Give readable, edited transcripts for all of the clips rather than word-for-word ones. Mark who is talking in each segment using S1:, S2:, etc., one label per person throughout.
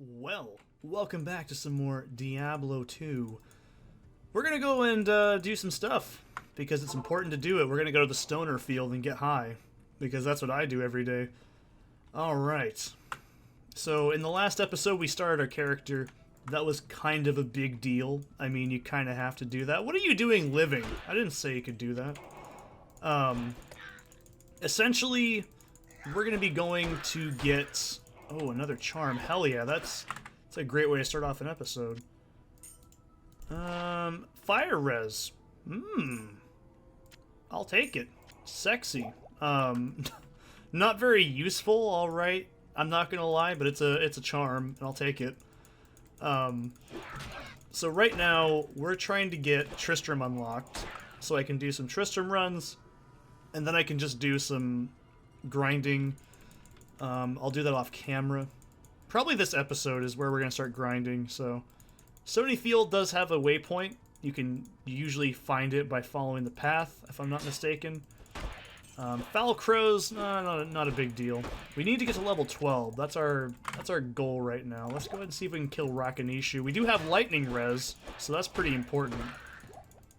S1: Well, welcome back to some more Diablo 2. We're gonna go and do some stuff, because it's important to do it. We're gonna go to the stoner field and get high, because that's what I do every day. Alright. So, in the last episode we started our character. That was kind of a big deal. I mean, you kind of have to do that. What are you doing living? I didn't say you could do that. Essentially, we're gonna be going to get... Oh, another charm. Hell yeah, that's a great way to start off an episode. Fire res. I'll take it. Sexy. Not very useful, alright. I'm not gonna lie, but it's a charm, and I'll take it. So right now, we're trying to get Tristram unlocked, so I can do some Tristram runs, and then I can just do some grinding. I'll do that off camera. Probably this episode is where we're going to start grinding, so... Stony Field does have a waypoint. You can usually find it by following the path, if I'm not mistaken. Foul Crows, not a big deal. We need to get to level 12. That's our goal right now. Let's go ahead and see if we can kill Rakanishu. We do have lightning res, so that's pretty important.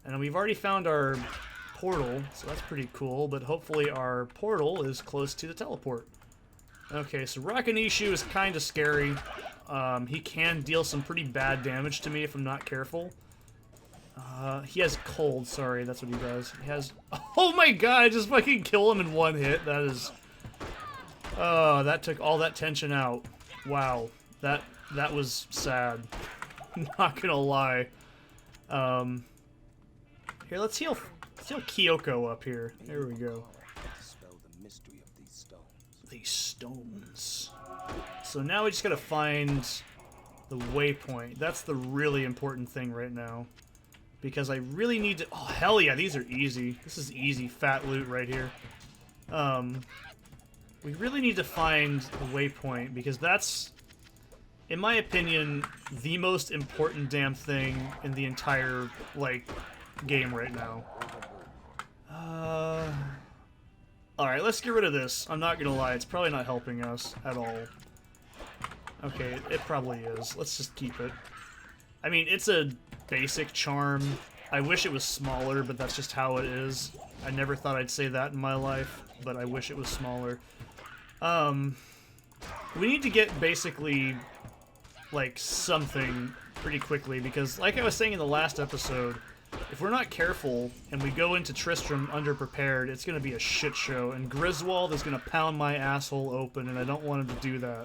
S1: And we've already found our portal, so that's pretty cool, but hopefully our portal is close to the teleport. Okay, so Rakanishu is kind of scary. He can deal some pretty bad damage to me if I'm not careful. He has cold, sorry, that's what he does. He has... Oh my god, I just fucking kill him in one hit. That is... Oh, that took all that tension out. Wow. That was sad. Not gonna lie. Here, let's heal Kyoko up here. There we go. These stones. So now we just gotta find the waypoint. That's the really important thing right now. Because I really need to... Oh, hell yeah, these are easy. This is easy fat loot right here. We really need to find the waypoint, because that's, in my opinion, the most important damn thing in the entire, like, game right now. Alright, let's get rid of this. I'm not gonna lie, it's probably not helping us at all. Okay, it probably is. Let's just keep it. I mean, it's a basic charm. I wish it was smaller, but that's just how it is. I never thought I'd say that in my life, but I wish it was smaller. We need to get basically, like, something pretty quickly, because like I was saying in the last episode, if we're not careful and we go into Tristram underprepared, it's going to be a shit show, and Griswold is going to pound my asshole open, and I don't want him to do that.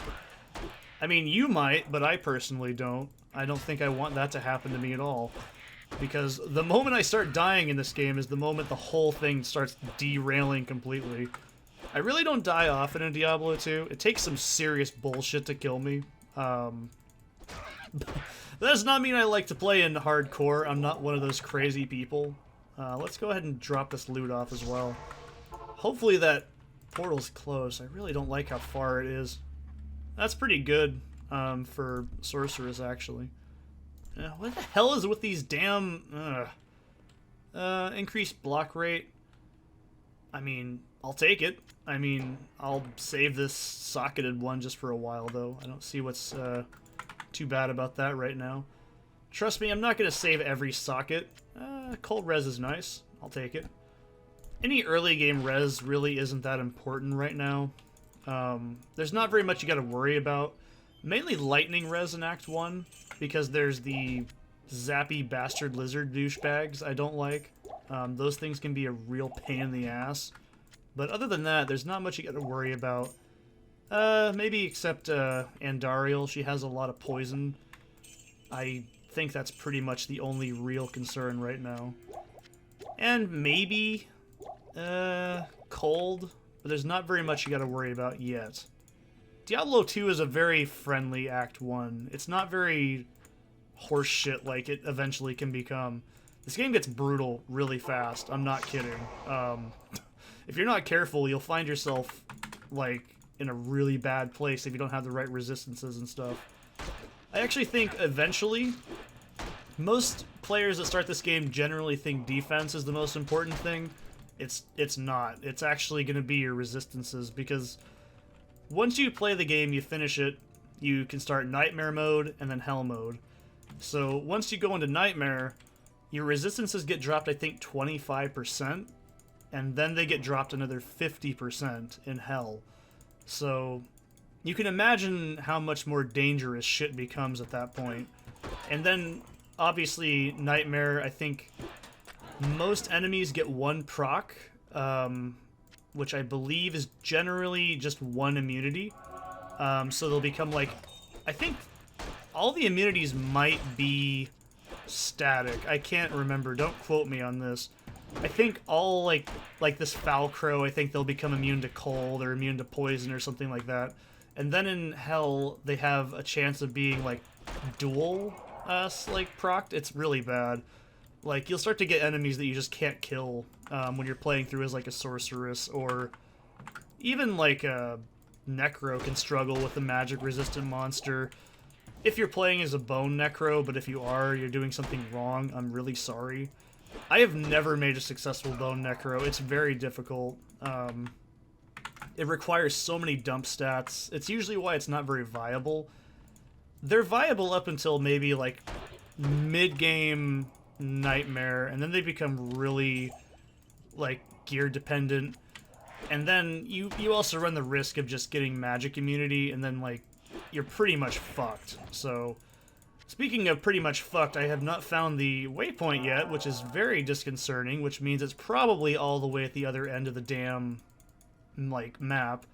S1: I mean, you might, but I personally don't. I don't think I want that to happen to me at all. Because the moment I start dying in this game is the moment the whole thing starts derailing completely. I really don't die often in Diablo 2. It takes some serious bullshit to kill me. That does not mean I like to play in hardcore. I'm not one of those crazy people. Let's go ahead and drop this loot off as well. Hopefully that portal's close. I really don't like how far it is. That's pretty good for sorcerers, actually. What the hell is with these damn... increased block rate. I mean, I'll take it. I mean, I'll save this socketed one just for a while, though. I don't see what's too bad about that right now. Trust me, I'm not going to save every socket. Cold res is nice. I'll take it. Any early game res really isn't that important right now. There's not very much you got to worry about. Mainly lightning res in Act 1, because there's the zappy bastard lizard douchebags I don't like. Those things can be a real pain in the ass. But other than that, there's not much you got to worry about. Maybe except Andariel. She has a lot of poison. I think that's pretty much the only real concern right now. And maybe cold, but there's not very much you got to worry about yet. Diablo 2 is a very friendly Act 1. It's not very horseshit like it eventually can become. This game gets brutal really fast. I'm not kidding. If you're not careful, you'll find yourself, like, in a really bad place if you don't have the right resistances and stuff. I actually think eventually, most players that start this game generally think defense is the most important thing. It's not. It's actually going to be your resistances, because once you play the game, you finish it, you can start Nightmare mode and then Hell mode. So once you go into Nightmare, your resistances get dropped, I think, 25%, and then they get dropped another 50% in Hell. So you can imagine how much more dangerous shit becomes at that point. And then, obviously, Nightmare, I think most enemies get one proc, which I believe is generally just one immunity. So they'll become like, I think all the immunities might be static. I can't remember. Don't quote me on this. I think all like this Foul Crow, I think they'll become immune to cold or immune to poison or something like that. And then in Hell, they have a chance of being like dual like procced. It's really bad. Like, you'll start to get enemies that you just can't kill when you're playing through as like a sorceress, or even like a Necro can struggle with a magic resistant monster. If you're playing as a bone Necro, but if you are, you're doing something wrong, I'm really sorry. I have never made a successful bone Necro. It's very difficult. It requires so many dump stats. It's usually why it's not very viable. They're viable up until maybe like mid-game Nightmare, and then they become really like gear dependent. And then you also run the risk of just getting magic immunity, and then like you're pretty much fucked. So, speaking of pretty much fucked, I have not found the waypoint yet, which is very disconcerting, which means it's probably all the way at the other end of the damn, like, map,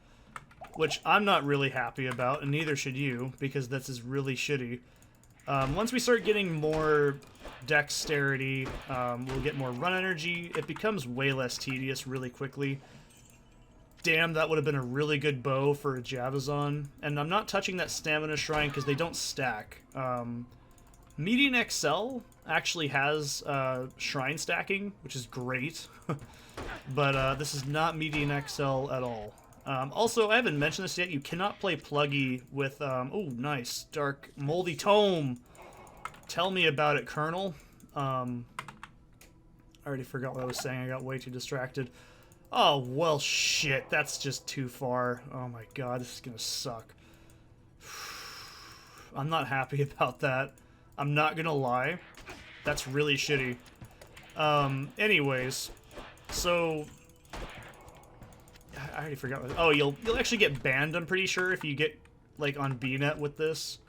S1: which I'm not really happy about, and neither should you, because this is really shitty. Once we start getting more dexterity, we'll get more run energy. It becomes way less tedious really quickly. Damn, that would have been a really good bow for a Javazon. And I'm not touching that stamina shrine because they don't stack. MedianXL actually has shrine stacking, which is great. But this is not MedianXL at all. Also, I haven't mentioned this yet, you cannot play Plugy with, oh, nice, Dark Moldy Tome. Tell me about it, Colonel. I already forgot what I was saying, I got way too distracted. Oh, well, shit, that's just too far. Oh my god, this is gonna suck. I'm not happy about that. I'm not gonna lie. That's really shitty. Anyways, so I already forgot what, oh, you'll actually get banned, I'm pretty sure, if you get like on Bnet with this.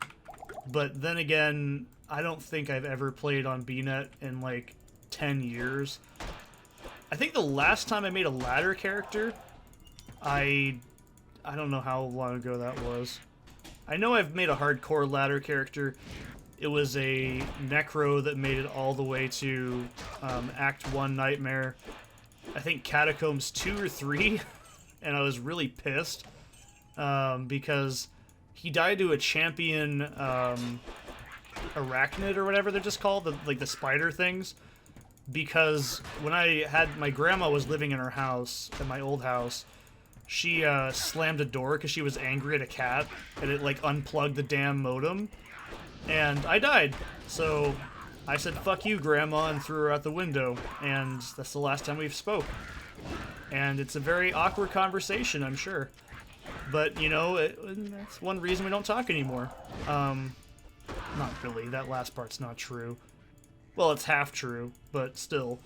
S1: But then again, I don't think I've ever played on Bnet in like 10 years. I think the last time I made a ladder character, I don't know how long ago that was. I know I've made a hardcore ladder character. It was a Necro that made it all the way to Act 1 Nightmare. I think Catacombs 2 or 3, and I was really pissed because he died to a champion arachnid or whatever they're just called, like the spider things. Because when my grandma was living in her house, in my old house, she slammed a door because she was angry at a cat, and it like unplugged the damn modem, and I died. So I said, fuck you, Grandma, and threw her out the window, and that's the last time we've spoke. And it's a very awkward conversation, I'm sure. But, you know, that's one reason we don't talk anymore. Not really, that last part's not true. Well, it's half true, but still.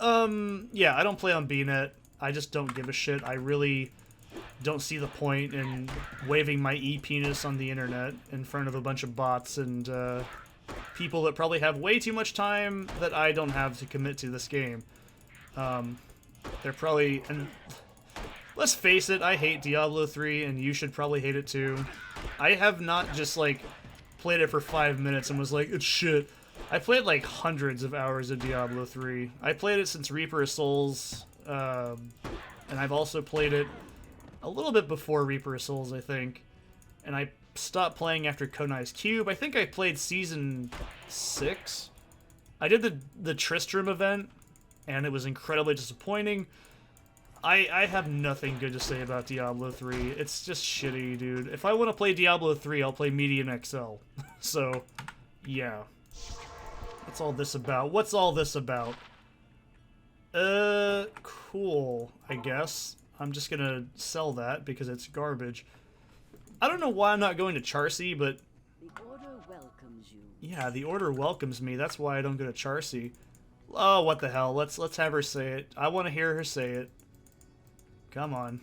S1: Yeah, I don't play on Bnet. I just don't give a shit. I really don't see the point in waving my e-penis on the internet in front of a bunch of bots and people that probably have way too much time that I don't have to commit to this game. They're probably... And let's face it, I hate Diablo 3, and you should probably hate it too. I have not just, like, played it for 5 minutes and was like, it's shit. I played like hundreds of hours of Diablo 3. I played it since Reaper of Souls, and I've also played it a little bit before Reaper of Souls, I think. And I stopped playing after Konai's Cube. I think I played Season 6. I did the Tristram event, and it was incredibly disappointing. I have nothing good to say about Diablo 3. It's just shitty, dude. If I want to play Diablo 3, I'll play MedianXL. So, yeah. What's all this about? What's all this about? Cool, I guess. I'm just gonna sell that because it's garbage. I don't know why I'm not going to Charcy, but...
S2: The Order welcomes you.
S1: Yeah, the Order welcomes me. That's why I don't go to Charcy. Oh, what the hell. Let's have her say it. I want to hear her say it. Come on.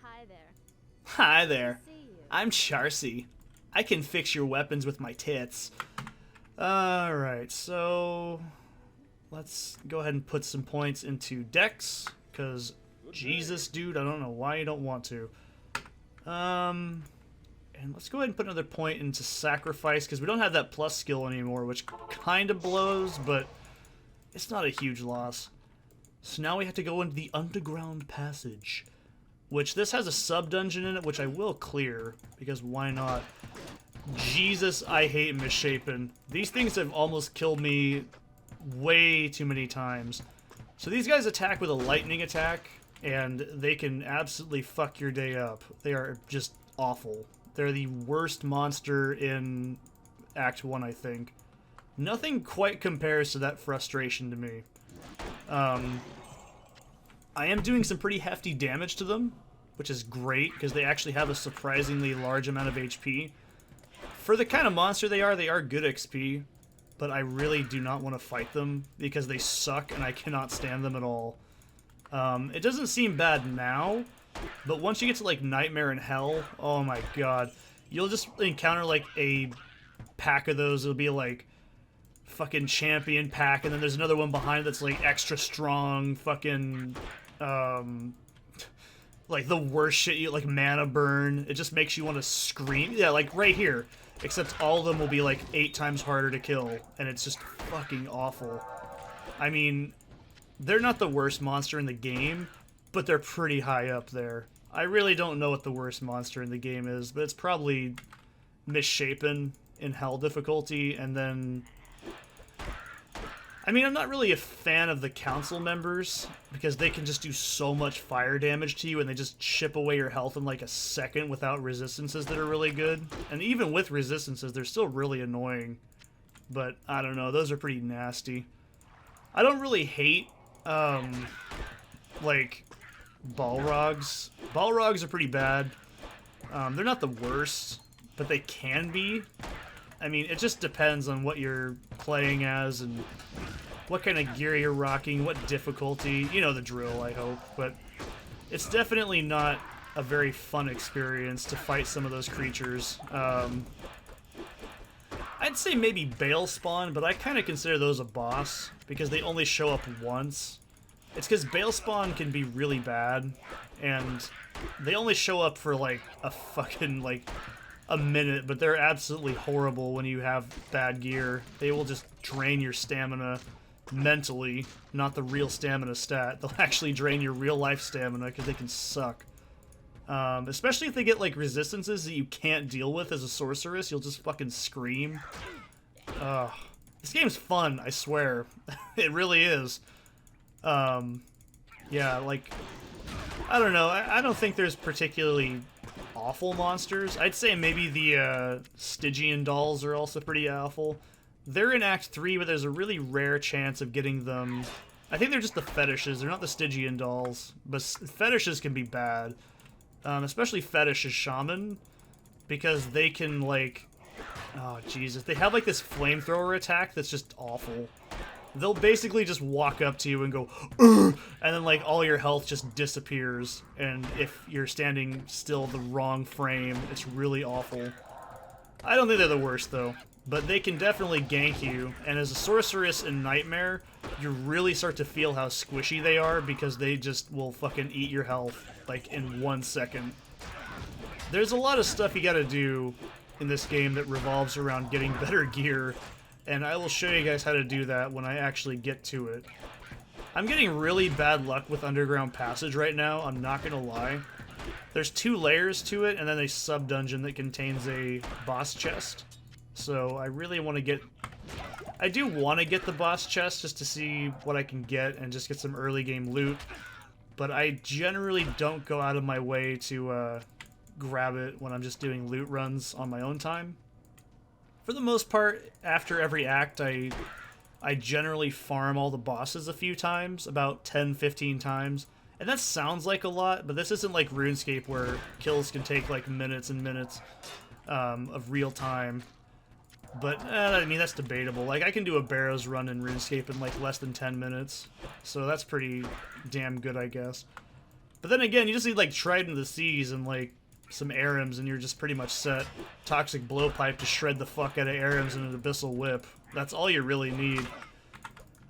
S2: Hi there.
S1: Hi there.
S2: See you.
S1: I'm Charcy. I can fix your weapons with my tits. Alright, so... let's go ahead and put some points into Dex, because Jesus, dude, I don't know why you don't want to. And let's go ahead and put another point into Sacrifice, because we don't have that plus skill anymore, which kind of blows, but it's not a huge loss. So now we have to go into the Underground Passage, which this has a sub-dungeon in it, which I will clear, because why not? Jesus, I hate Misshapen. These things have almost killed me way too many times. So these guys attack with a lightning attack, and they can absolutely fuck your day up. They are just awful. They're the worst monster in Act 1, I think. Nothing quite compares to that frustration to me. I am doing some pretty hefty damage to them, which is great, because they actually have a surprisingly large amount of HP. For the kind of monster they are good XP, but I really do not want to fight them, because they suck and I cannot stand them at all. It doesn't seem bad now, but once you get to, like, Nightmare and Hell, oh my god. You'll just encounter, like, a pack of those. It'll be, like, fucking champion pack, and then there's another one behind that's, like, extra strong, fucking, like, the worst shit, you like, mana burn. It just makes you want to scream. Yeah, like, right here. Except all of them will be, like, 8 times harder to kill, and it's just fucking awful. I mean, they're not the worst monster in the game, but they're pretty high up there. I really don't know what the worst monster in the game is, but it's probably Misshapen in Hell difficulty, and then... I mean, I'm not really a fan of the council members, because they can just do so much fire damage to you, and they just chip away your health in like a second without resistances that are really good. And even with resistances, they're still really annoying. But, I don't know, those are pretty nasty. I don't really hate, like, Balrogs. Balrogs are pretty bad. They're not the worst, but they can be. I mean, it just depends on what you're playing as and what kind of gear you're rocking, what difficulty. You know the drill, I hope. But it's definitely not a very fun experience to fight some of those creatures. I'd say maybe Bale Spawn, but I kind of consider those a boss because they only show up once. It's because Bale Spawn can be really bad, and they only show up for like a fucking like a minute, but they're absolutely horrible when you have bad gear. They will just drain your stamina mentally, not the real stamina stat. They'll actually drain your real life stamina because they can suck. Especially if they get like resistances that you can't deal with as a sorceress, you'll just fucking scream. This game's fun, I swear. It really is. Yeah, like, I don't know, I don't think there's particularly awful monsters. I'd say maybe the Stygian dolls are also pretty awful. They're in Act 3, but there's a really rare chance of getting them. I think they're just the fetishes, they're not the Stygian dolls, but fetishes can be bad. Especially Fetish as Shaman, because they can, like, oh, Jesus. They have, like, this flamethrower attack that's just awful. They'll basically just walk up to you and go, ugh! And then, like, all your health just disappears. And if you're standing still the wrong frame, it's really awful. I don't think they're the worst, though. But they can definitely gank you. And as a sorceress in Nightmare, you really start to feel how squishy they are because they just will fucking eat your health, like, in 1 second. There's a lot of stuff you gotta do in this game that revolves around getting better gear, and I will show you guys how to do that when I actually get to it. I'm getting really bad luck with Underground Passage right now, I'm not gonna lie. There's 2 layers to it, and then a sub-dungeon that contains a boss chest. So I really want to get... I do want to get the boss chest just to see what I can get and just get some early game loot. But I generally don't go out of my way to grab it when I'm just doing loot runs on my own time. For the most part, after every act, I generally farm all the bosses a few times, about 10-15 times, And that sounds like a lot, but this isn't like RuneScape where kills can take like minutes and minutes of real time. But, I mean, that's debatable. Like, I can do a Barrows run in RuneScape in like less than 10 minutes. So that's pretty damn good, I guess. But then again, you just need like Trident of the Seas and like some Arims and you're just pretty much set. Toxic Blowpipe to shred the fuck out of Arims and an Abyssal Whip. That's all you really need.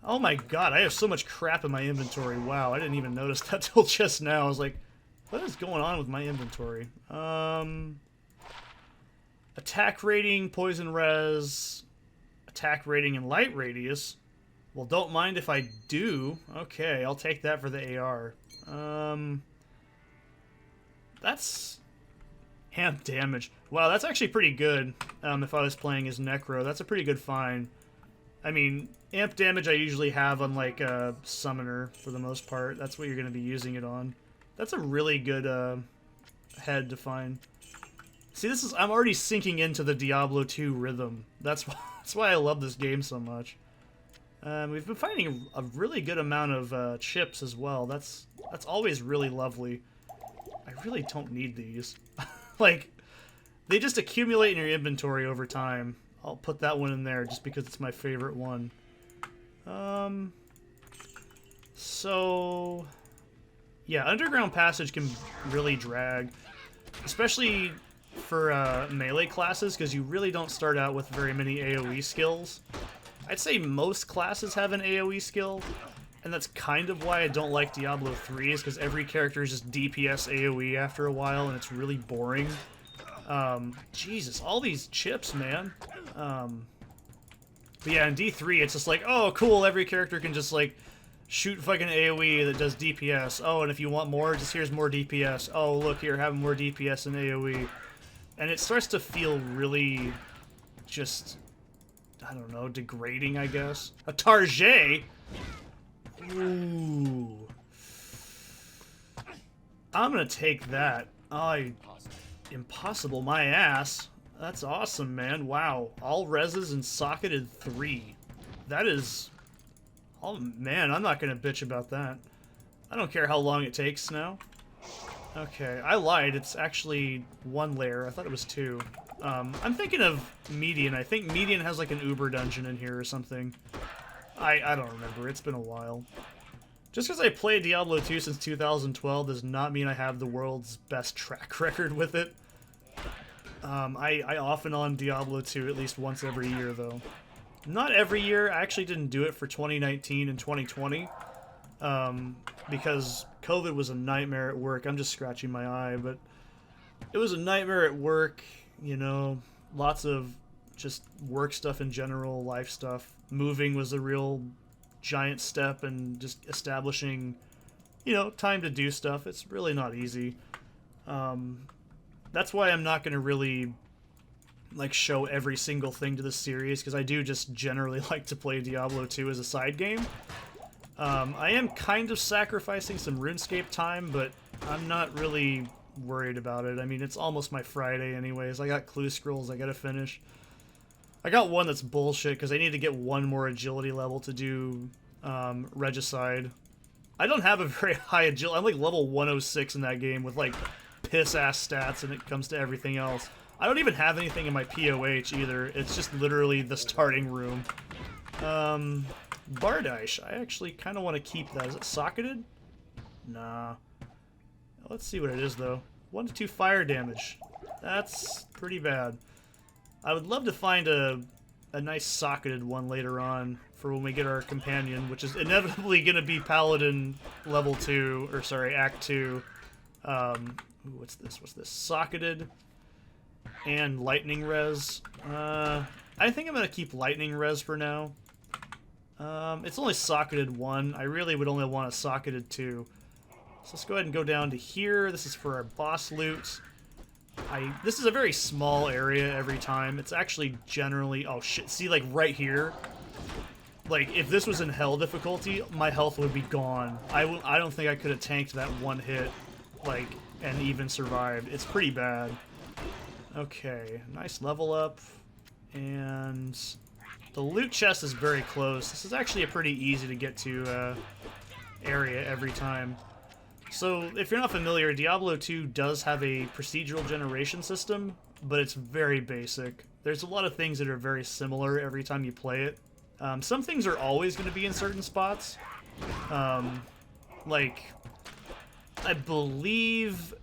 S1: Oh my god, I have so much crap in my inventory. Wow, I didn't even notice that till just now. I was like, what is going on with my inventory? Attack rating, poison res, attack rating, and light radius. Well, don't mind if I do. Okay, I'll take that for the AR. That's amp damage. Wow, that's actually pretty good. If I was playing as Necro, that's a pretty good find. I mean, amp damage I usually have on like a summoner for the most part. That's what you're going to be using it on. That's a really good head to find. See, this is I'm already sinking into the Diablo 2 rhythm. That's why I love this game so much. We've been finding a really good amount of chips as well. That's always really lovely. I really don't need these. Like, they just accumulate in your inventory over time. I'll put that one in there just because it's my favorite one. So, yeah, Underground Passage can really drag, especially for melee classes, because you really don't start out with very many AoE skills. I'd say most classes have an AoE skill, and that's kind of why I don't like Diablo 3, is because every character is just DPS AoE after a while, and it's really boring. Jesus, all these chips, man. But yeah, in D3, it's just like, oh, cool, every character can just, like, shoot fucking AoE that does DPS. Oh, and if you want more, just here's more DPS. Oh, look, here, have more DPS and AoE. And it starts to feel really just, I don't know, degrading, I guess. A Target? Ooh. I'm gonna take that. Impossible, my ass. That's awesome, man. Wow. All reses and socketed 3. That is... Oh, man, I'm not gonna bitch about that. I don't care how long it takes now. Okay, I lied. It's actually 1 layer. I thought it was 2. I'm thinking of Median. I think Median has like an Uber dungeon in here or something. I don't remember. It's been a while. Just because I played Diablo 2 since 2012 does not mean I have the world's best track record with it. I off and on Diablo 2 at least once every year, though. Not every year. I actually didn't do it for 2019 and 2020. Because COVID was a nightmare at work. I'm just scratching my eye, but it was a nightmare at work, you know, lots of just work stuff in general, life stuff. Moving was a real giant step, and just establishing, you know, time to do stuff. It's really not easy. That's why I'm not going to really, like, show every single thing to the series, because I do just generally like to play Diablo 2 as a side game. I am kind of sacrificing some RuneScape time, but I'm not really worried about it. I mean, it's almost my Friday anyways. I got clue scrolls I gotta finish. I got one that's bullshit, because I need to get 1 more agility level to do Regicide. I don't have a very high agility. I'm like level 106 in that game with like piss-ass stats, and it comes to everything else. I don't even have anything in my POH either. It's just literally the starting room. Bardiche. I actually kind of want to keep that. Is it socketed? Nah. Let's see what it is, though. 1 to 2 fire damage. That's pretty bad. I would love to find a nice socketed one later on for when we get our companion, which is inevitably going to be Paladin level 2, or sorry, Act 2. What's this? What's this? Socketed and lightning res. I think I'm going to keep lightning res for now. It's only socketed 1. I really would only want a socketed 2. So let's go ahead and go down to here. This is for our boss loot. This is a very small area every time. It's actually generally... Oh, shit. See, like, right here? Like, if this was in hell difficulty, my health would be gone. I don't think I could have tanked that 1 hit, like, and even survived. It's pretty bad. Okay. Nice level up. And... the loot chest is very close. This is actually a pretty easy to get to area every time. So, if you're not familiar, Diablo 2 does have a procedural generation system, but it's very basic. There's a lot of things that are very similar every time you play it. Some things are always going to be in certain spots. Like, I believe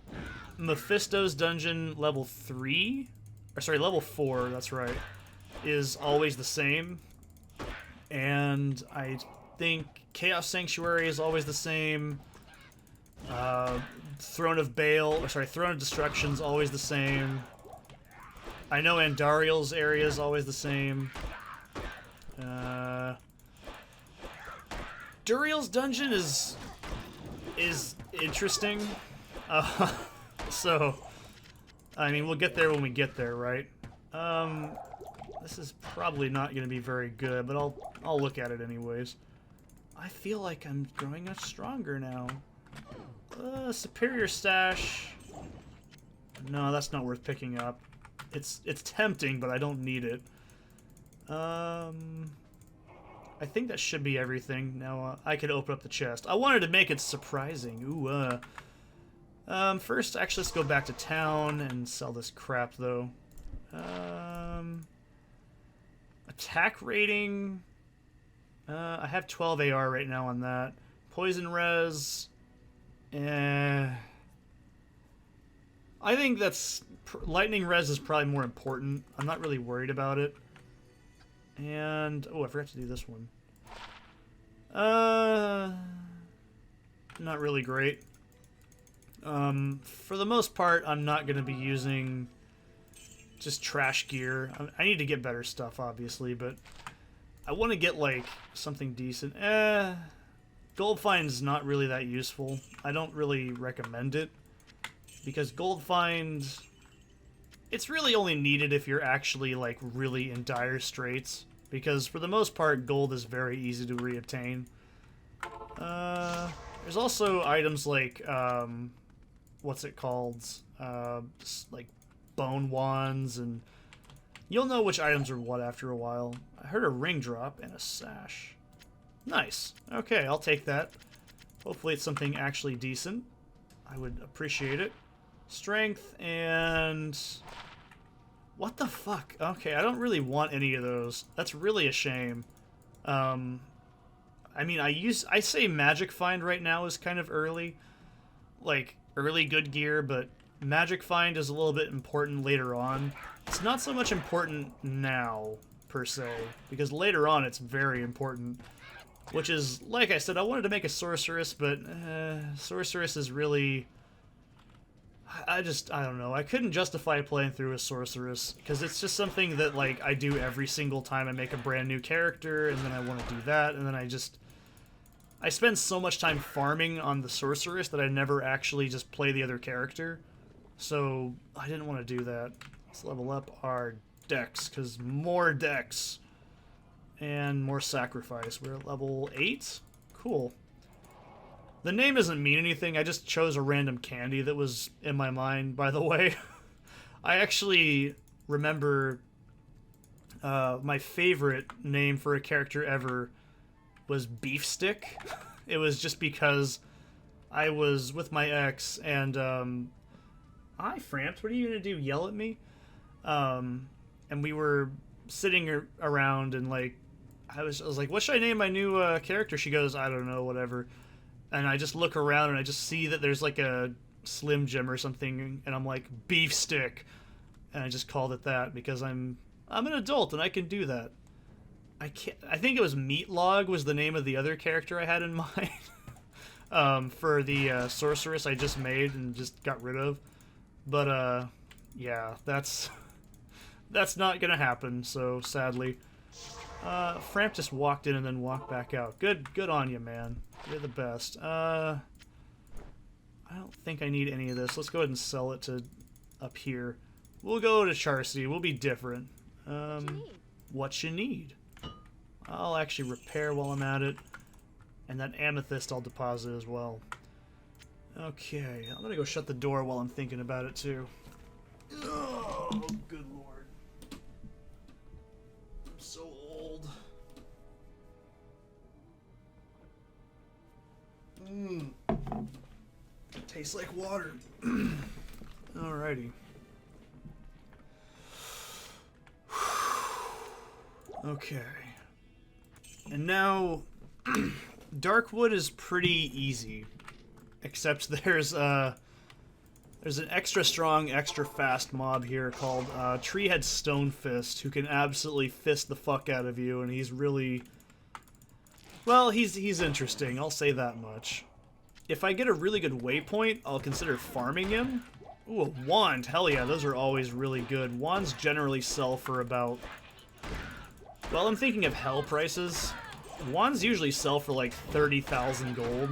S1: Mephisto's dungeon level 3, or sorry, level 4, that's right, is always the same. And I think Chaos Sanctuary is always the same. Throne of Destruction is always the same. I know Andariel's area is always the same. Duriel's dungeon is interesting. So, I mean, we'll get there when we get there, right? This is probably not going to be very good, but I'll look at it anyways. I feel like I'm growing much stronger now. Superior stash. No, that's not worth picking up. It's tempting, but I don't need it. I think that should be everything. Now, I could open up the chest. I wanted to make it surprising. Ooh, first, actually, let's go back to town and sell this crap, though. Attack rating. I have 12 AR right now on that. Poison res. I think that's... Lightning res is probably more important. I'm not really worried about it. And... Oh, I forgot to do this one. Not really great. For the most part, I'm not going to be using just trash gear. I need to get better stuff, obviously, but I want to get, like, something decent. Gold Find's not really that useful. I don't really recommend it, because Gold Find, it's really only needed if you're actually, like, really in dire straits, because for the most part, gold is very easy to reobtain. There's also items like, what's it called? Like bone wands, and you'll know which items are what after a while. I heard a ring drop and a sash. Nice. Okay, I'll take that. Hopefully it's something actually decent. I would appreciate it. Strength and... What the fuck? Okay, I don't really want any of those. That's really a shame. I mean, I say Magic Find right now is kind of early. Like, early good gear, but Magic Find is a little bit important later on. It's not so much important now, per se, because later on it's very important. Which is, like I said, I wanted to make a Sorceress, but Sorceress is really... I don't know. I couldn't justify playing through a Sorceress, because it's just something that, like, I do every single time I make a brand new character, and then I want to do that, and then I spend so much time farming on the Sorceress that I never actually just play the other character. So, I didn't want to do that. Let's level up our decks, because more decks. And more sacrifice. We're at level 8? Cool. The name doesn't mean anything, I just chose a random candy that was in my mind, by the way. I actually remember my favorite name for a character ever was Beef Stick. It was just because I was with my ex, and, hi, Framps, what are you gonna do, yell at me? And we were sitting around, and, like, I was like, what should I name my new character? She goes, I don't know, whatever. And I just look around and I just see that there's like a Slim Jim or something, and I'm like, Beef Stick. And I just called it that because I'm an adult and I can do that. I think it was Meat Log was the name of the other character I had in mind. For the Sorceress I just made and just got rid of. But yeah, that's not gonna happen, so sadly. Framp just walked in and then walked back out. Good on you, man. You're the best. I don't think I need any of this. Let's go ahead and sell it to up here. We'll go to Charcy. We'll be different. What you need? I'll actually repair while I'm at it. And that amethyst I'll deposit as well. Okay, I'm gonna go shut the door while I'm thinking about it too. Oh, good lord. I'm so old. Tastes like water. Alrighty. Okay. And now, Darkwood is pretty easy. Except there's an extra strong, extra fast mob here called Treehead Stonefist, who can absolutely fist the fuck out of you, and he's really... Well, he's interesting, I'll say that much. If I get a really good waypoint, I'll consider farming him. Ooh, a wand! Hell yeah, those are always really good. Wands generally sell for about... Well, I'm thinking of hell prices. Wands usually sell for like 30,000 gold,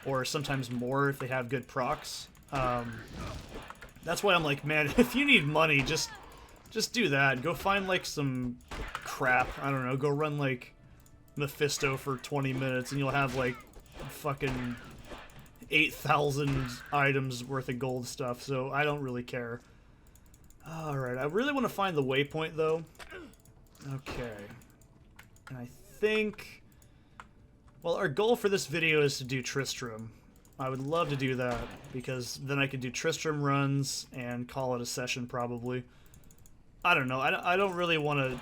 S1: or sometimes more if they have good procs. That's why I'm like, man, if you need money, just do that. Go find like some crap. I don't know. Go run like Mephisto for 20 minutes, and you'll have like fucking 8,000 items worth of gold stuff. So I don't really care. All right, I really want to find the waypoint though. Okay, and I think. Well, our goal for this video is to do Tristram. I would love to do that, because then I could do Tristram runs and call it a session, probably. I don't know, I don't really want to,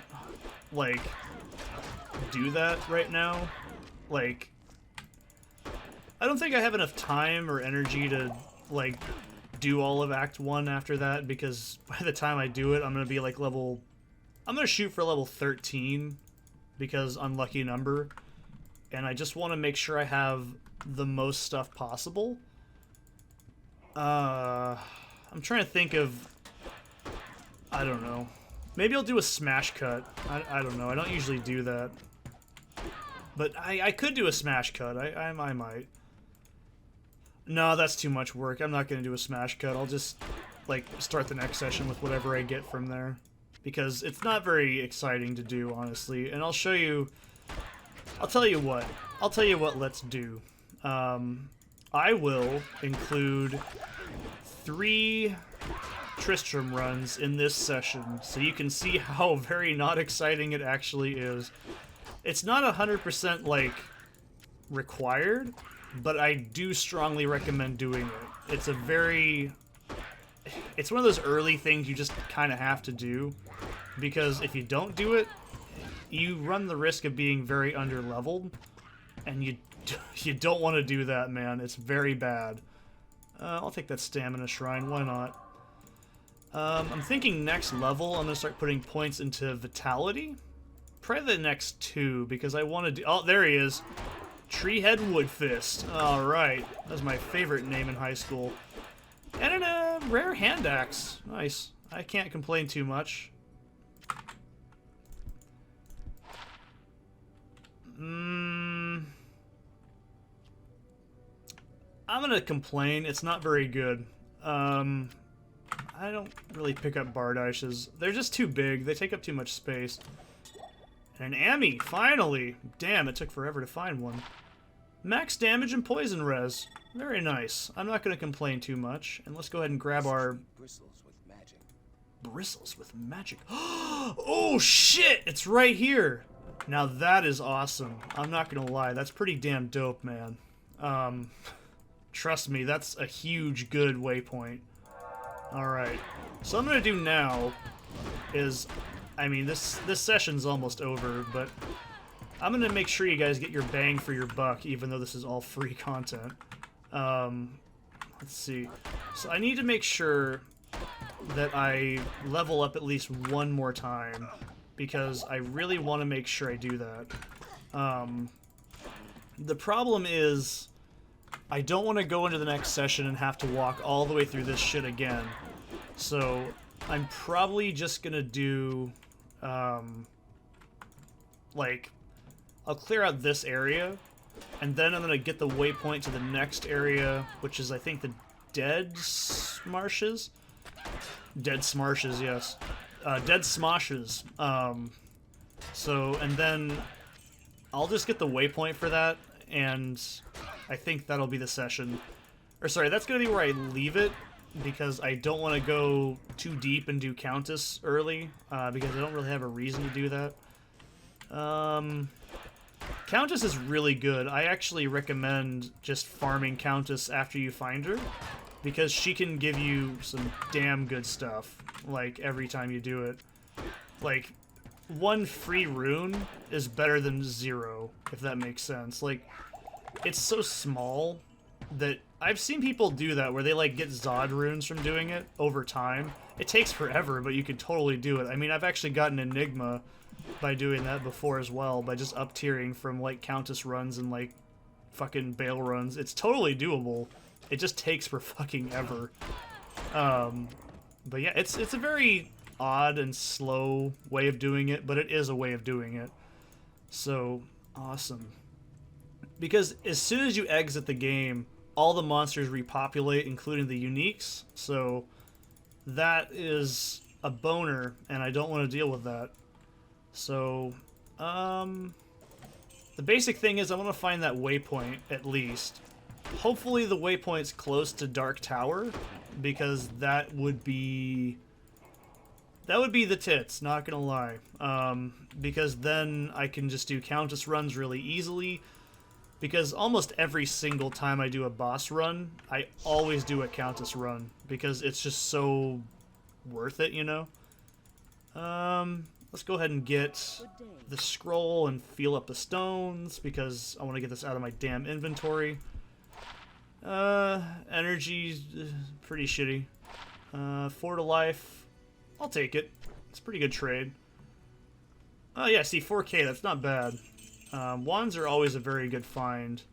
S1: like, do that right now. Like, I don't think I have enough time or energy to, like, do all of Act 1 after that, because by the time I do it, I'm going to be, like, level... I'm going to shoot for level 13, because unlucky number. And I just want to make sure I have the most stuff possible. I'm trying to think of... I don't know. Maybe I'll do a smash cut. I don't know. I don't usually do that. But I could do a smash cut. I might. No, that's too much work. I'm not going to do a smash cut. I'll just, like, start the next session with whatever I get from there. Because it's not very exciting to do, honestly. And I'll show you... I'll tell you what. Let's do. I will include 3 Tristram runs in this session, so you can see how very not exciting it actually is. It's not 100% like required, but I do strongly recommend doing it. It's one of those early things you just kind of have to do, because if you don't do it, you run the risk of being very underleveled, and you don't want to do that, man. It's very bad. I'll take that stamina shrine. Why not? I'm thinking next level, I'm going to start putting points into vitality. Probably the next 2, because I want to do... Oh, there he is. Treehead Woodfist. Alright. That was my favorite name in high school. And a rare hand axe. Nice. I can't complain too much. I'm gonna complain. It's not very good. I don't really pick up Bardishes. They're just too big. They take up too much space. And an Ami, finally! Damn, it took forever to find one. Max damage and poison res. Very nice. I'm not gonna complain too much. And let's go ahead and grab our...
S3: Bristles with magic.
S1: Bristles with magic. Oh shit! It's right here! Now that is awesome. I'm not gonna lie, that's pretty damn dope, man. Trust me, that's a huge good waypoint. Alright. So what I'm gonna do now is, I mean, this session's almost over, but I'm gonna make sure you guys get your bang for your buck, even though this is all free content. Let's see. So I need to make sure that I level up at least one more time, because I really want to make sure I do that. The problem is, I don't want to go into the next session and have to walk all the way through this shit again. So I'm probably just gonna do, like, I'll clear out this area, and then I'm gonna get the waypoint to the next area, which is, I think, the Dead Smarshes? Dead Smarshes, yes. Dead Smoshes. And then I'll just get the waypoint for that, and I think that'll be the session. Or sorry, that's gonna be where I leave it, because I don't want to go too deep and do Countess early, because I don't really have a reason to do that. Countess is really good. I actually recommend just farming Countess after you find her, because she can give you some damn good stuff, like, every time you do it. Like, one free rune is better than 0, if that makes sense. Like, it's so small that I've seen people do that, where they, like, get Zod runes from doing it over time. It takes forever, but you can totally do it. I mean, I've actually gotten Enigma by doing that before as well, by just up-tiering from, like, Countess runs and, like, fucking Bale runs. It's totally doable. It just takes for fucking ever. But yeah, it's a very odd and slow way of doing it, but it is a way of doing it. So, awesome. Because as soon as you exit the game, all the monsters repopulate, including the uniques, so that is a boner, and I don't want to deal with that. So, the basic thing is I want to find that waypoint, at least. Hopefully the waypoint's close to Dark Tower, because that would be the tits, not gonna lie. Because then I can just do Countess runs really easily, because almost every single time I do a boss run, I always do a Countess run, because it's just so worth it, you know? Let's go ahead and get the scroll and feel up the stones, because I want to get this out of my damn inventory. Energy's pretty shitty. 4 to life, I'll take it. It's a pretty good trade. Oh yeah, see, 4K, that's not bad. Wands are always a very good find.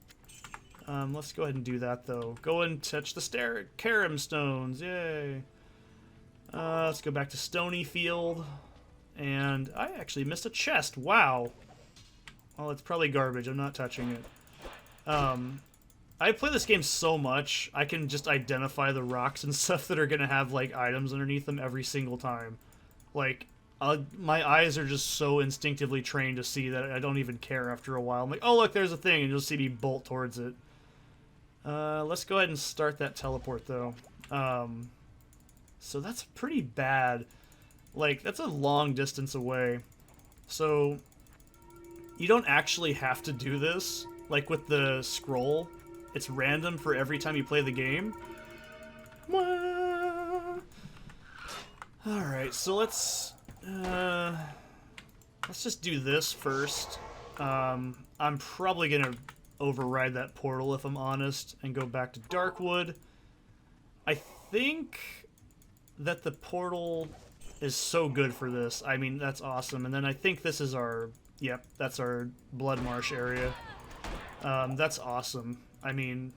S1: Let's go ahead and do that, though. Go and touch the Karim stones, yay! Let's go back to Stony Field. And I actually missed a chest, wow! Well, it's probably garbage, I'm not touching it. I play this game so much, I can just identify the rocks and stuff that are gonna have, like, items underneath them every single time. Like, my eyes are just so instinctively trained to see that I don't even care after a while. I'm like, oh look, there's a thing, and you'll see me bolt towards it. Let's go ahead and start that teleport, though. So that's pretty bad. Like, that's a long distance away. So, you don't actually have to do this. Like with the scroll, it's random for every time you play the game. Alright, so let's just do this first. I'm probably gonna override that portal, if I'm honest, and go back to Darkwood. I think that the portal is so good for this. I mean, that's awesome. And then I think this is our... Yep, that's our Blood Marsh area. That's awesome. I mean,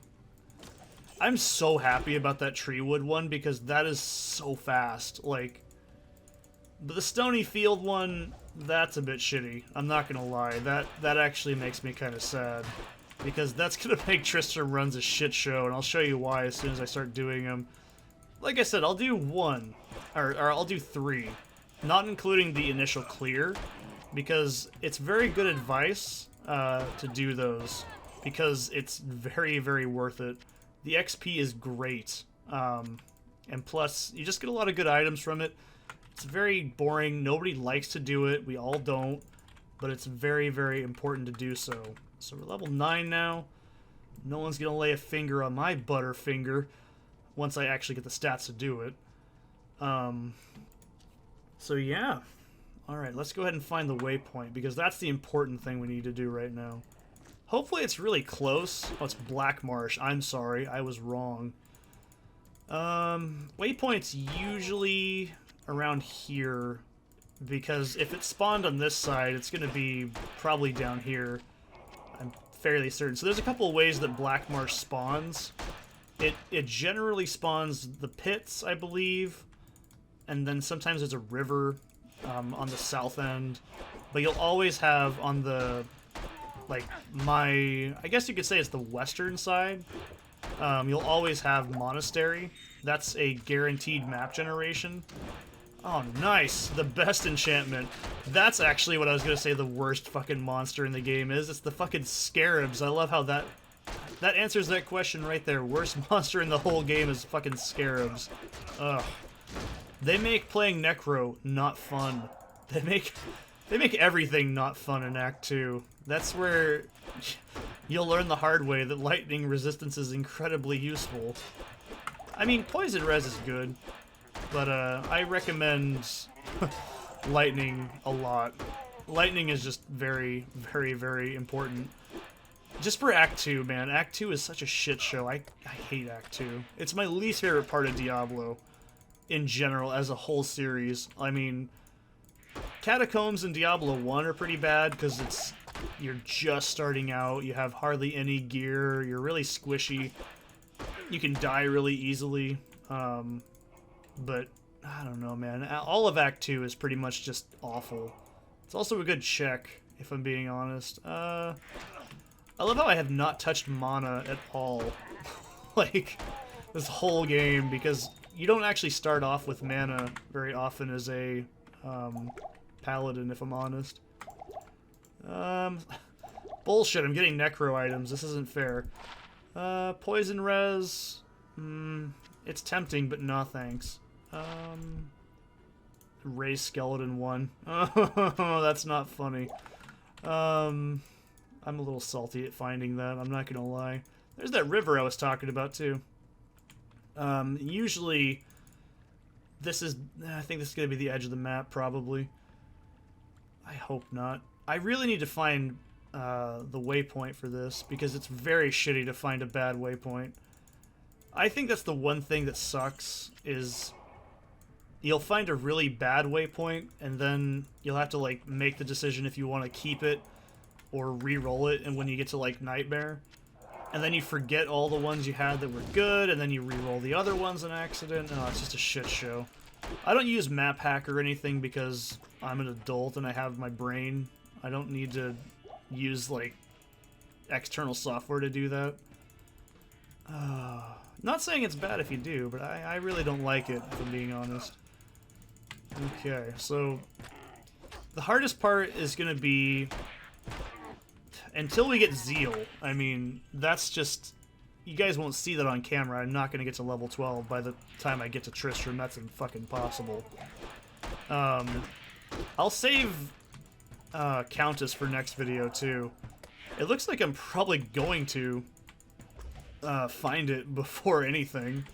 S1: I'm so happy about that Treewood one, because that is so fast. Like, but the Stony Field one, that's a bit shitty. I'm not gonna lie. That actually makes me kind of sad, because that's gonna make Tristram runs a shit show, and I'll show you why as soon as I start doing them. Like I said, I'll do 1, or I'll do 3, not including the initial clear, because it's very good advice to do those, because it's very, very worth it. The XP is great, and plus, you just get a lot of good items from it. It's very boring, nobody likes to do it, we all don't, but it's very, very important to do so. So we're level 9 now. No one's gonna lay a finger on my butterfinger once I actually get the stats to do it. So yeah. Alright, let's go ahead and find the waypoint, because that's the important thing we need to do right now. Hopefully it's really close. Oh, it's Black Marsh. I'm sorry, I was wrong. Waypoint's usually around here, because if it spawned on this side, it's gonna be probably down here. I'm fairly certain. So there's a couple of ways that Black Marsh spawns. It generally spawns the pits, I believe, and then sometimes there's a river on the south end. But you'll always have on the, like, I guess you could say it's the western side, you'll always have Monastery. That's a guaranteed map generation. Oh, nice! The best enchantment. That's actually what I was gonna say the worst fucking monster in the game is. It's the fucking Scarabs. I love how that answers that question right there. Worst monster in the whole game is fucking Scarabs. Ugh. They make playing Necro not fun. They make everything not fun in Act 2. That's where you'll learn the hard way that lightning resistance is incredibly useful. I mean, Poison Res is good, but I recommend Lightning a lot. Lightning is just very, very, very important. Just for Act 2, man. Act 2 is such a shit show. I hate Act 2. It's my least favorite part of Diablo in general as a whole series. I mean, Catacombs and Diablo 1 are pretty bad because you're just starting out, you have hardly any gear, you're really squishy, you can die really easily, but I don't know, man. All of Act 2 is pretty much just awful. It's also a good check, if I'm being honest. I love how I have not touched mana at all, like, this whole game, because you don't actually start off with mana very often as a paladin, if I'm honest. Bullshit, I'm getting necro items. This isn't fair. Poison res. It's tempting, but no thanks. Ray Skeleton 1. Oh, that's not funny. I'm a little salty at finding that, I'm not gonna lie. There's that river I was talking about, too. Usually, I think this is gonna be the edge of the map, probably. I hope not. I really need to find the waypoint for this, because it's very shitty to find a bad waypoint. I think that's the one thing that sucks, is you'll find a really bad waypoint, and then you'll have to, like, make the decision if you want to keep it or re-roll it, and when you get to, like, Nightmare. And then you forget all the ones you had that were good, and then you re-roll the other ones in accident. Oh, it's just a shit show. I don't use Map Hack or anything because I'm an adult and I have my brain. I don't need to use, like, external software to do that. Not saying it's bad if you do, but I really don't like it, if I'm being honest. Okay, so the hardest part is going to be until we get Zeal. I mean, that's just... You guys won't see that on camera. I'm not going to get to level 12 by the time I get to Tristram. That's impossible. I'll save Countess for next video, too. It looks like I'm probably going to find it before anything.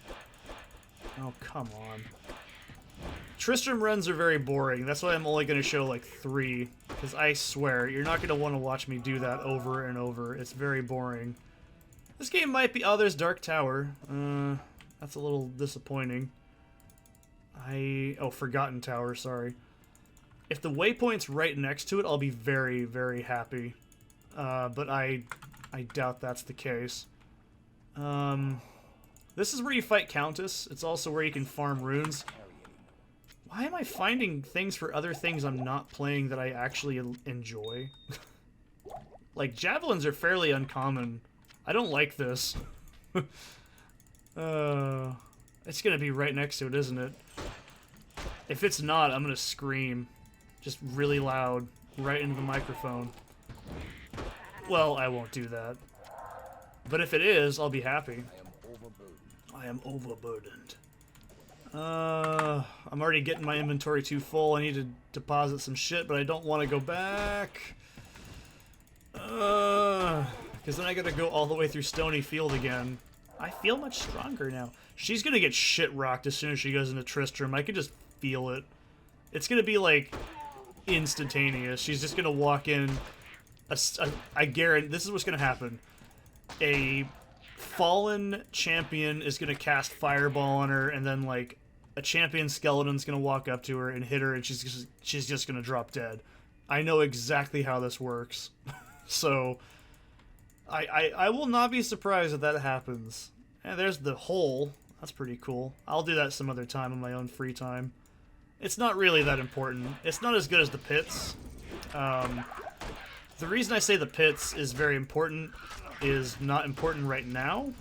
S1: Oh, come on. Tristram runs are very boring. That's why I'm only going to show, like, 3. Because I swear, you're not going to want to watch me do that over and over. It's very boring. This game might be... Oh, there's Dark Tower. That's a little disappointing. Oh, Forgotten Tower, sorry. If the waypoint's right next to it, I'll be very, very happy. But I doubt that's the case. This is where you fight Countess. It's also where you can farm runes. Why am I finding things for other things I'm not playing that I actually enjoy? Like, javelins are fairly uncommon. I don't like this. It's gonna be right next to it, isn't it? If it's not, I'm gonna scream. Just really loud, right into the microphone. Well, I won't do that. But if it is, I'll be happy. I am overburdened. I'm already getting my inventory too full. I need to deposit some shit, but I don't want to go back. Because then I gotta go all the way through Stony Field again. I feel much stronger now. She's gonna get shit rocked as soon as she goes into Tristram. I can just feel it. It's gonna be, like, instantaneous. She's just gonna walk in. I guarantee this is what's gonna happen. A fallen champion is gonna cast Fireball on her, and then, like, a champion skeleton's gonna walk up to her and hit her, and she's just gonna drop dead. I know exactly how this works. So, I will not be surprised if that happens. And there's the hole. That's pretty cool. I'll do that some other time on my own free time. It's not really that important. It's not as good as the pits. The reason I say the pits is very important is not important right now,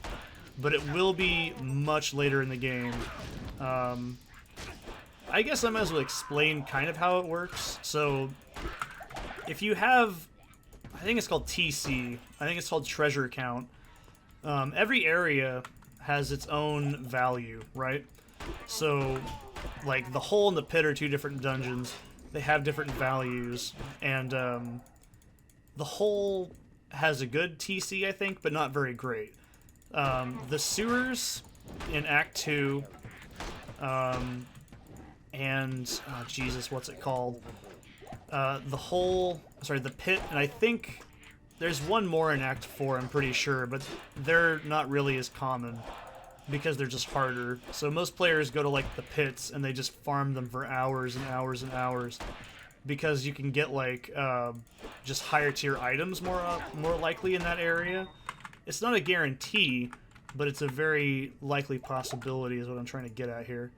S1: but it will be much later in the game. I guess I might as well explain kind of how it works. So, if you have, I think it's called TC, I think it's called treasure count. Every area has its own value, right? So, like, the hole and the pit are two different dungeons. They have different values, and the hole has a good TC, I think, but not very great. The sewers in Act 2, and Jesus, what's it called? The pit, and I think there's one more in Act 4, I'm pretty sure, but they're not really as common because they're just harder. So most players go to like the pits and they just farm them for hours and hours and hours because you can get like just higher tier items more likely in that area. It's not a guarantee, but it's a very likely possibility is what I'm trying to get at here.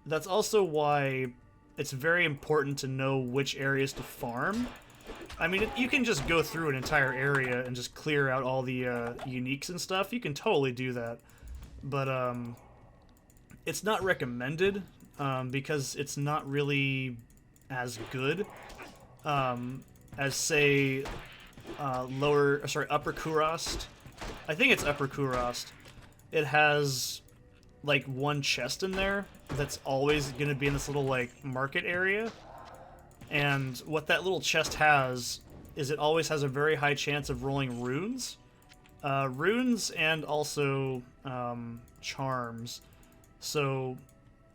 S1: That's also why it's very important to know which areas to farm. I mean, you can just go through an entire area and just clear out all the uniques and stuff. You can totally do that. But it's not recommended because it's not really as good as, say, Upper Kurast. I think it's Upper Kurast. It has like one chest in there that's always going to be in this little like market area. And what that little chest has is it always has a very high chance of rolling runes. Runes and also charms. So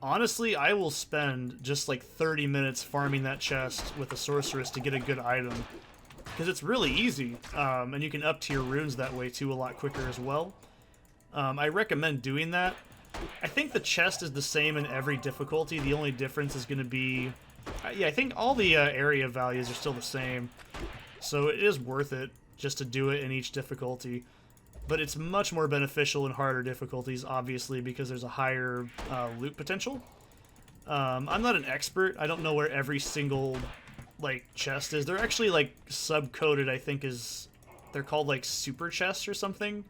S1: honestly, I will spend just like 30 minutes farming that chest with a sorceress to get a good item. Because it's really easy, and you can up tier runes that way too a lot quicker as well. I recommend doing that. I think the chest is the same in every difficulty. The only difference is going to be... yeah, I think all the area values are still the same. So it is worth it just to do it in each difficulty. But it's much more beneficial in harder difficulties, obviously, because there's a higher loot potential. I'm not an expert. I don't know where every single like chest is. They're actually like sub-coded, I think they're called like super chests or something.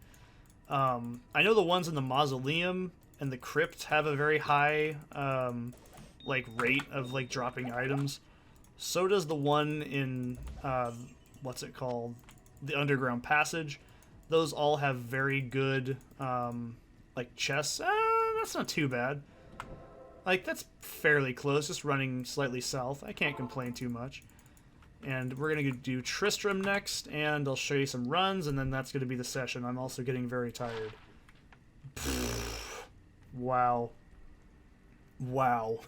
S1: I know the ones in the mausoleum and the crypt have a very high like rate of like dropping items. So does the one in what's it called? The underground passage. Those all have very good like chests. That's not too bad. Like, that's fairly close, just running slightly south. I can't complain too much. And we're going to do Tristram next, and I'll show you some runs, and then that's going to be the session. I'm also getting very tired. Wow. Wow.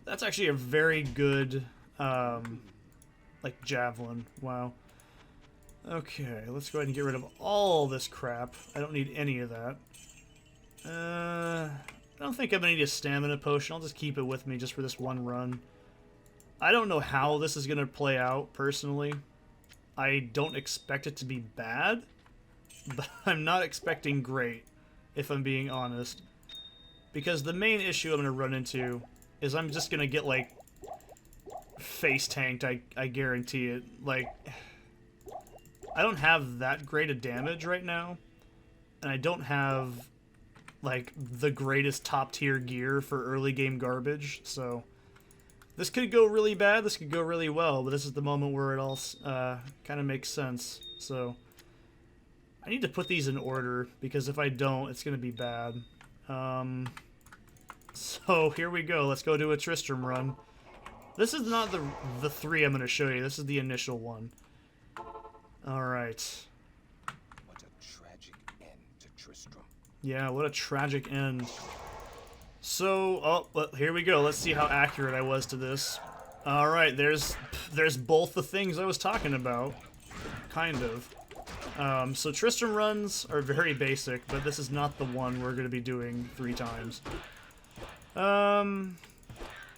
S1: That's actually a very good, like, javelin. Wow. Okay, let's go ahead and get rid of all this crap. I don't need any of that. I don't think I'm going to need a stamina potion. I'll just keep it with me just for this one run. I don't know how this is going to play out, personally. I don't expect it to be bad, but I'm not expecting great, if I'm being honest. Because the main issue I'm going to run into is I'm just going to get, like, face tanked, I guarantee it. Like, I don't have that great a damage right now, and I don't have... like, the greatest top-tier gear for early game garbage, so... this could go really bad, this could go really well, but this is the moment where it all kind of makes sense, so... I need to put these in order, because if I don't, it's going to be bad. So, here we go, let's go do a Tristram run. This is not the three I'm going to show you, this is the initial one. Alright. Yeah, what a tragic end. So, oh, well, here we go. Let's see how accurate I was to this. Alright, there's both the things I was talking about. Kind of. So Tristram runs are very basic, but this is not the one we're going to be doing 3 times.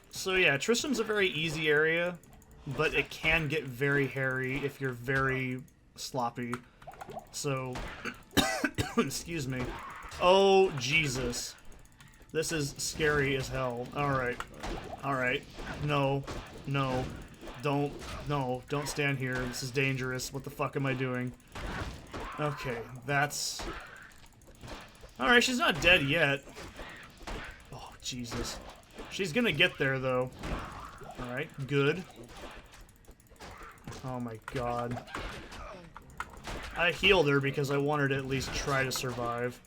S1: So yeah, Tristram's a very easy area, but it can get very hairy if you're very sloppy. So, excuse me. Oh, Jesus. This is scary as hell. Alright. Alright. No. No. Don't stand here. This is dangerous. What the fuck am I doing? Okay, that's... Alright, she's not dead yet. Oh, Jesus. She's gonna get there, though. Alright, good. Oh my god. I healed her because I wanted to at least try to survive.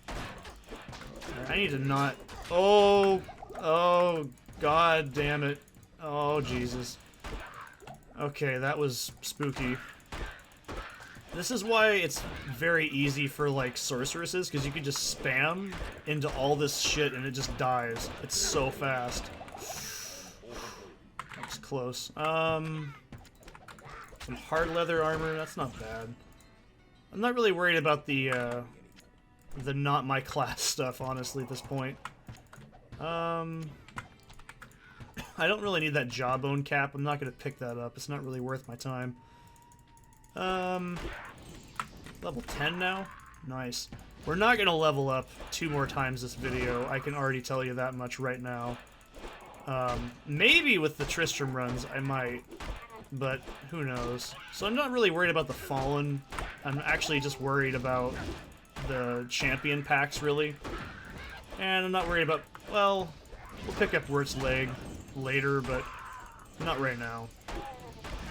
S1: I need to not... Oh! Oh, god damn it. Oh, Jesus. Okay, that was spooky. This is why it's very easy for, like, sorceresses, because you can just spam into all this shit and it just dies. It's so fast. That was close. Some hard leather armor, that's not bad. I'm not really worried about the not my class stuff, honestly, at this point. I don't really need that jawbone cap. I'm not going to pick that up. It's not really worth my time. Level 10 now? Nice. We're not going to level up 2 more times this video. I can already tell you that much right now. Maybe with the Tristram runs, I might. But who knows. So I'm not really worried about the Fallen. I'm actually just worried about the champion packs, really. And I'm not worried about... Well, we'll pick up Wirt's leg later, but not right now.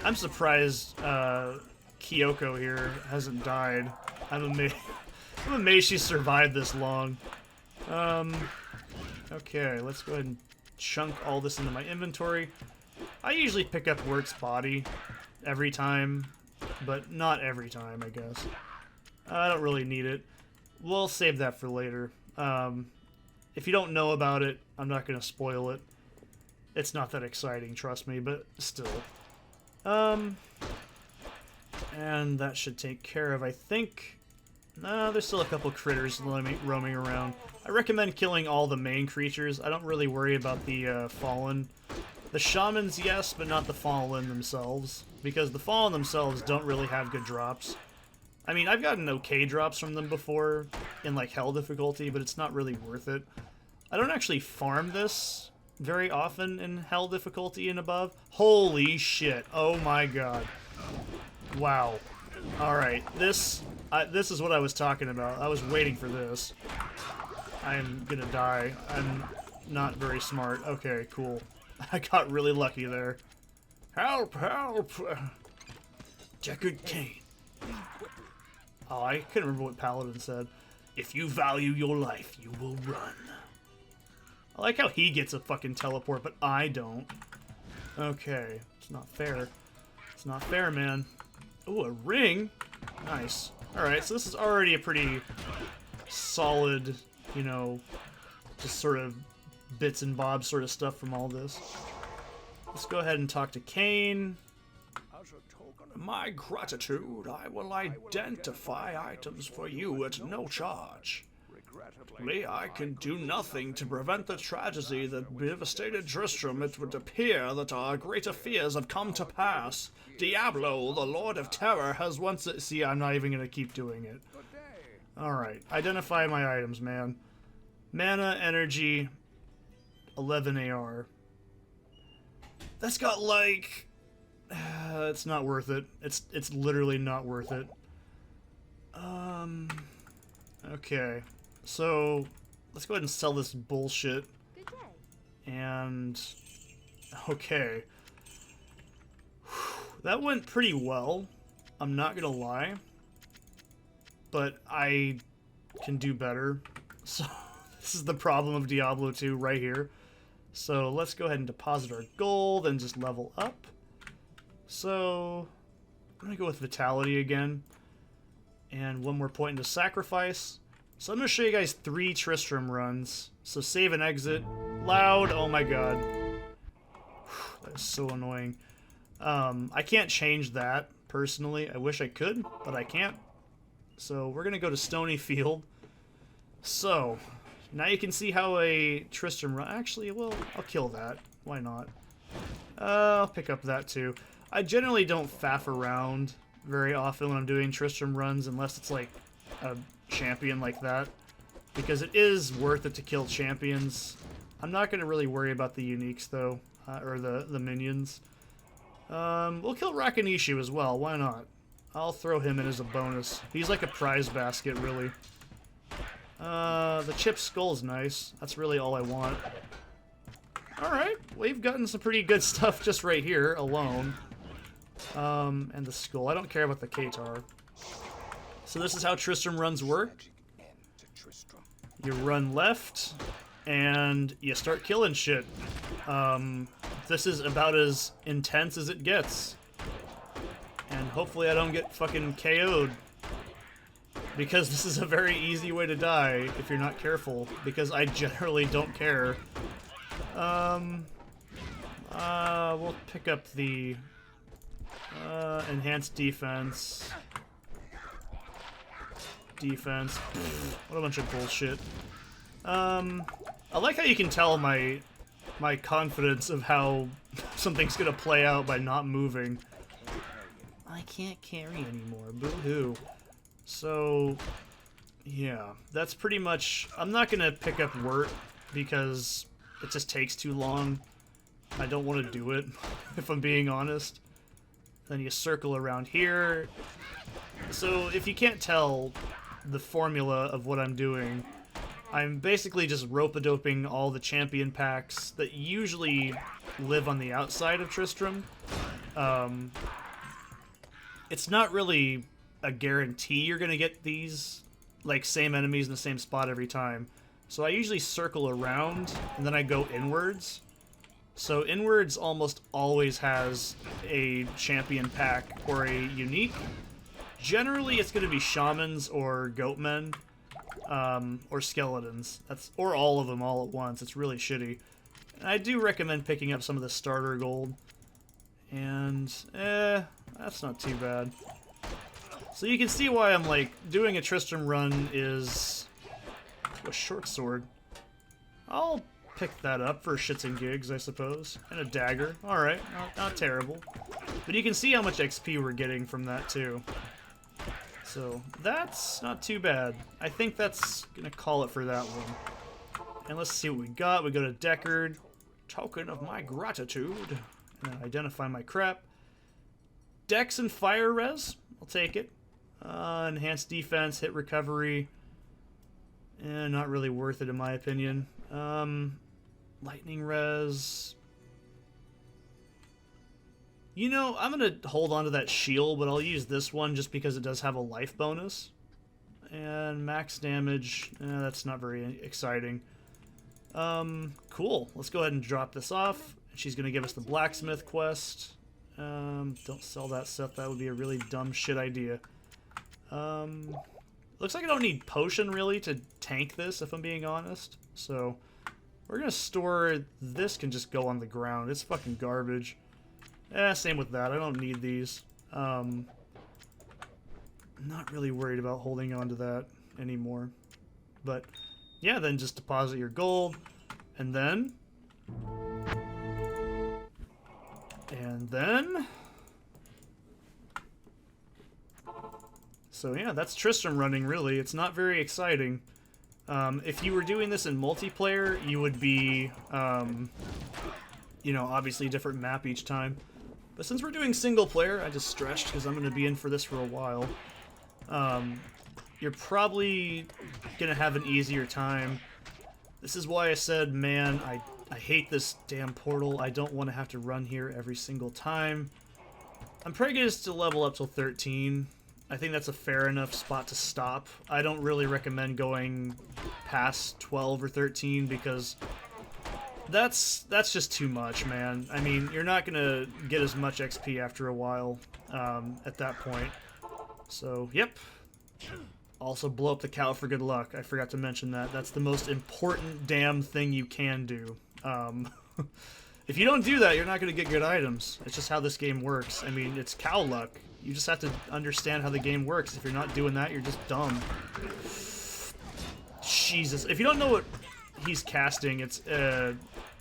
S1: I'm surprised Kyoko here hasn't died. I'm amazed she survived this long. Okay, let's go ahead and chunk all this into my inventory. I usually pick up Wirt's body every time, but not every time, I guess. I don't really need it. We'll save that for later. If you don't know about it, I'm not going to spoil it. It's not that exciting, trust me, but still. And that should take care of, I think... No, there's still a couple critters roaming around. I recommend killing all the main creatures. I don't really worry about the Fallen. The Shamans, yes, but not the Fallen themselves. Because the Fallen themselves don't really have good drops. I mean, I've gotten okay drops from them before in, like, Hell difficulty, but it's not really worth it. I don't actually farm this very often in Hell difficulty and above. Holy shit. Oh my god. Wow. Alright, this is what I was talking about. I was waiting for this. I'm gonna die. I'm not very smart. Okay, cool. I got really lucky there. Help! Help! Deckard Cain. Oh, I couldn't remember what Paladin said. If you value your life, you will run. I like how he gets a fucking teleport, but I don't. Okay, it's not fair. It's not fair, man. Ooh, a ring? Nice. Alright, so this is already a pretty solid, you know, just sort of bits and bobs sort of stuff from all this. Let's go ahead and talk to Cain.
S3: As a token
S4: of my gratitude, I will identify items for you at no charge.
S3: regrettably,
S4: I can do nothing to prevent the tragedy that devastated Tristram. It would appear that our greater fears have come to pass. Diablo, the Lord of Terror, has once... See, I'm not even going to keep doing it.
S3: good day.
S1: Alright, identify my items, man. Mana, energy, 11 AR. That's got, like... it's not worth it. It's literally not worth it. Okay. So, let's go ahead and sell this bullshit.
S2: Good day.
S1: And... Okay. That went pretty well. I'm not gonna lie. But I can do better. So, this is the problem of Diablo 2 right here. So, let's go ahead and deposit our gold and just level up. So, I'm gonna go with Vitality again. And one more point into Sacrifice. So I'm going to show you guys 3 Tristram runs. So save and exit. Loud. Oh my god. That is so annoying. I can't change that, personally. I wish I could, but I can't. So we're going to go to Stony Field. So, now you can see how a Tristram run... Actually, well, I'll kill that. Why not? I'll pick up that too. I generally don't faff around very often when I'm doing Tristram runs, unless it's like a champion like that, because it is worth it to kill champions. I'm not going to really worry about the uniques though, or the minions. We'll kill Rakanishu as well, why not? I'll throw him in as a bonus. He's like a prize basket, really. The chip skull's nice. That's really all I want. Alright, we've gotten some pretty good stuff just right here, alone. And the skull. I don't care about the Katar. So this is how Tristram runs work. You run left, and you start killing shit. This is about as intense as it gets. And hopefully I don't get fucking KO'd. Because this is a very easy way to die if you're not careful. Because I generally don't care. We'll pick up the enhanced defense. Defense. What a bunch of bullshit. I like how you can tell my confidence of how something's gonna play out by not moving. I can't carry anymore. Boo-hoo. So, yeah, that's pretty much... I'm not gonna pick up Wirt because it just takes too long. I don't want to do it, if I'm being honest. Then you circle around here. So, if you can't tell the formula of what I'm doing, I'm basically just rope-a-doping all the champion packs that usually live on the outside of Tristram. It's not really a guarantee you're gonna get these, like, same enemies in the same spot every time. So I usually circle around, and then I go inwards. So inwards almost always has a champion pack or a unique. Generally, it's gonna be shamans or goatmen, or skeletons. Or all of them all at once. It's really shitty. And I do recommend picking up some of the starter gold. And, that's not too bad. So you can see why I'm, like, doing a Tristram run is a short sword. I'll pick that up for shits and gigs, I suppose. And a dagger. Alright, not terrible. But you can see how much XP we're getting from that, too. So, that's not too bad. I think that's gonna call it for that one. And let's see what we got. We go to Deckard. Token of my gratitude. And identify my crap. Dex and fire res. I'll take it. Enhanced defense, hit recovery. Not really worth it in my opinion. Lightning res. You know, I'm gonna hold on to that shield, but I'll use this one just because it does have a life bonus. And max damage, that's not very exciting. Cool. Let's go ahead and drop this off. She's gonna give us the blacksmith quest. Don't sell that, Seth. That would be a really dumb shit idea. Looks like I don't need potion, really, to tank this, if I'm being honest. So, we're gonna store... This can just go on the ground. It's fucking garbage. Same with that. I don't need these. Not really worried about holding on to that anymore. But, yeah, then just deposit your gold. And then... So yeah, that's Tristram running, really. It's not very exciting. If you were doing this in multiplayer, you would be, you know, obviously a different map each time. But since we're doing single player, I just stretched because I'm going to be in for this for a while. You're probably going to have an easier time. This is why I said, man, I hate this damn portal. I don't want to have to run here every single time. I'm probably going to still level up till 13. I think that's a fair enough spot to stop. I don't really recommend going past 12 or 13 because that's just too much, man. I mean, you're not going to get as much XP after a while at that point. So, yep. Also, blow up the cow for good luck. I forgot to mention that. That's the most important damn thing you can do. If you don't do that, you're not going to get good items. It's just how this game works. I mean, it's cow luck. You just have to understand how the game works. If you're not doing that, you're just dumb. Jesus. If you don't know what he's casting, it's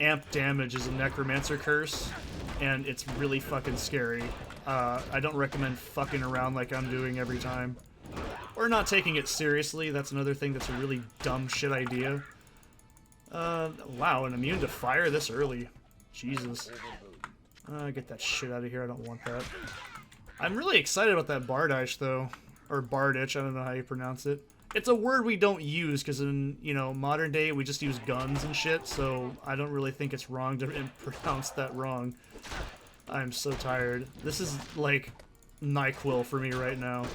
S1: amp damage is a necromancer curse, and it's really fucking scary. I don't recommend fucking around like I'm doing every time. Or not taking it seriously. That's another thing that's a really dumb shit idea. Wow, and immune to fire this early. Jesus. Get that shit out of here. I don't want that. I'm really excited about that Bardish, though. Or Bardich, I don't know how you pronounce it. It's a word we don't use, because in, you know, modern day, we just use guns and shit, so I don't really think it's wrong to pronounce that wrong. I'm so tired. This is, like, NyQuil for me right now.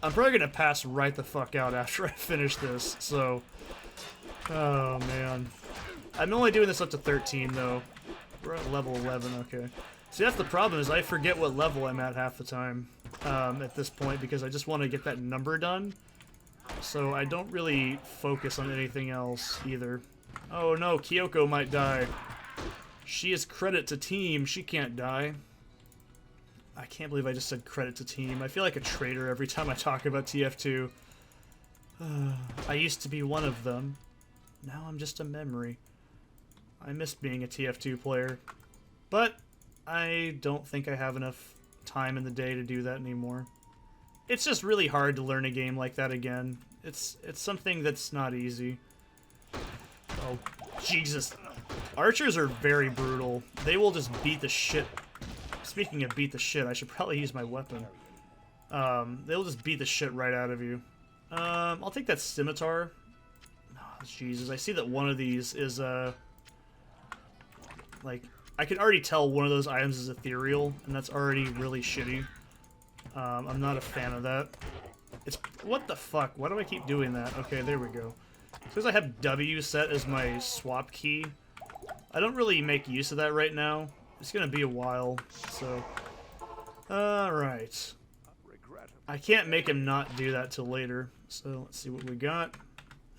S1: I'm probably gonna pass right the fuck out after I finish this, so... Oh, man. I'm only doing this up to 13, though. We're at level 11, okay. See, that's the problem, is I forget what level I'm at half the time. at this point because I just want to get that number done. So I don't really focus on anything else either. Oh no, Kyoko might die. She is credit to team. She can't die. I can't believe I just said credit to team. I feel like a traitor every time I talk about TF2. I used to be one of them. Now I'm just a memory. I miss being a TF2 player. But I don't think I have enough time in the day to do that anymore. It's just really hard to learn a game like that again. It's something that's not easy. Oh, Jesus. Archers are very brutal. They will just beat the shit. Speaking of beat the shit, I should probably use my weapon. They'll just beat the shit right out of you. I'll take that scimitar. Oh, Jesus, I see that one of these is, like, I can already tell one of those items is ethereal, and that's already really shitty. I'm not a fan of that. It's... What the fuck? Why do I keep doing that? Okay, there we go. Because I have W set as my swap key, I don't really make use of that right now. It's gonna be a while, so... Alright. I can't make him not do that till later, so let's see what we got.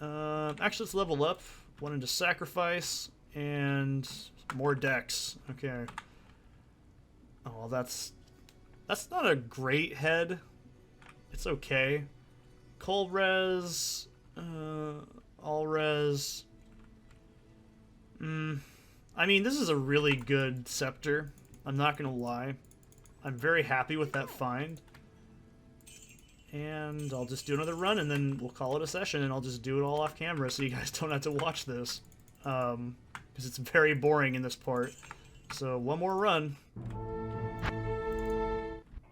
S1: Actually, let's level up. One into sacrifice, and more dex. Okay. Oh, that's not a great head. It's okay. Cold res, all res. I mean, this is a really good scepter. I'm not gonna lie. I'm very happy with that find. And I'll just do another run, and then we'll call it a session, and I'll just do it all off camera so you guys don't have to watch this. Because it's very boring in this part. So, one more run.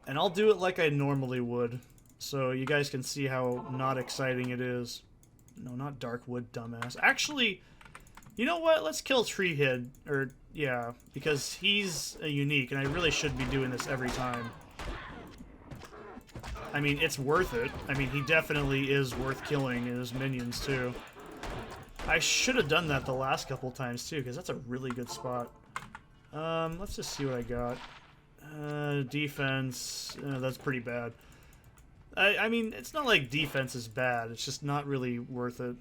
S1: And I'll do it like I normally would, so you guys can see how not exciting it is. No, not Darkwood, dumbass. Actually, you know what? Let's kill Treehead, or, yeah, because he's a unique, and I really should be doing this every time. I mean, it's worth it. I mean, he definitely is worth killing, and his minions, too. I should have done that the last couple times, too, because that's a really good spot. Let's just see what I got. Defense, that's pretty bad. I mean, it's not like defense is bad, it's just not really worth it.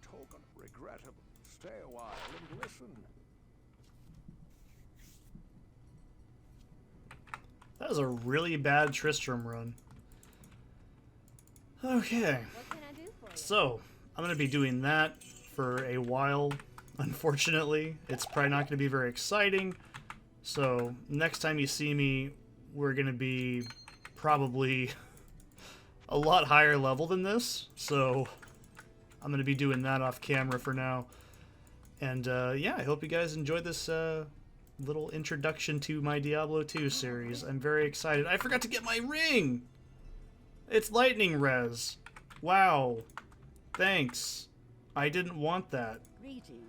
S3: token. Regrettable. Stay a while and listen.
S1: That was a really bad Tristram run. Okay,
S2: What can I do for you?
S1: so I'm going to be doing that for a while. Unfortunately, it's probably not going to be very exciting. So next time you see me, we're going to be probably a lot higher level than this. So I'm going to be doing that off camera for now. And yeah, I hope you guys enjoyed this little introduction to my Diablo 2 series. I'm very excited. I forgot to get my ring! It's lightning res. Wow. Thanks. I didn't want that.
S2: Greetings.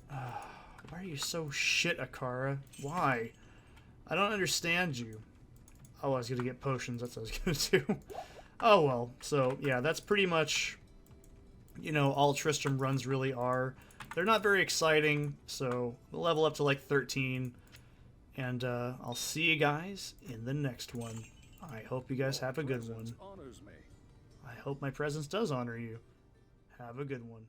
S1: Why are you so shit, Akara? Why? I don't understand you. Oh, I was gonna get potions. That's what I was gonna do. Oh well. So yeah, that's pretty much, you know, all Tristram runs really are. They're not very exciting, so we'll level up to like 13. And I'll see you guys in the next one. I hope you guys have a good one.
S3: Honors me.
S1: I hope my presence does honor you. Have a good one.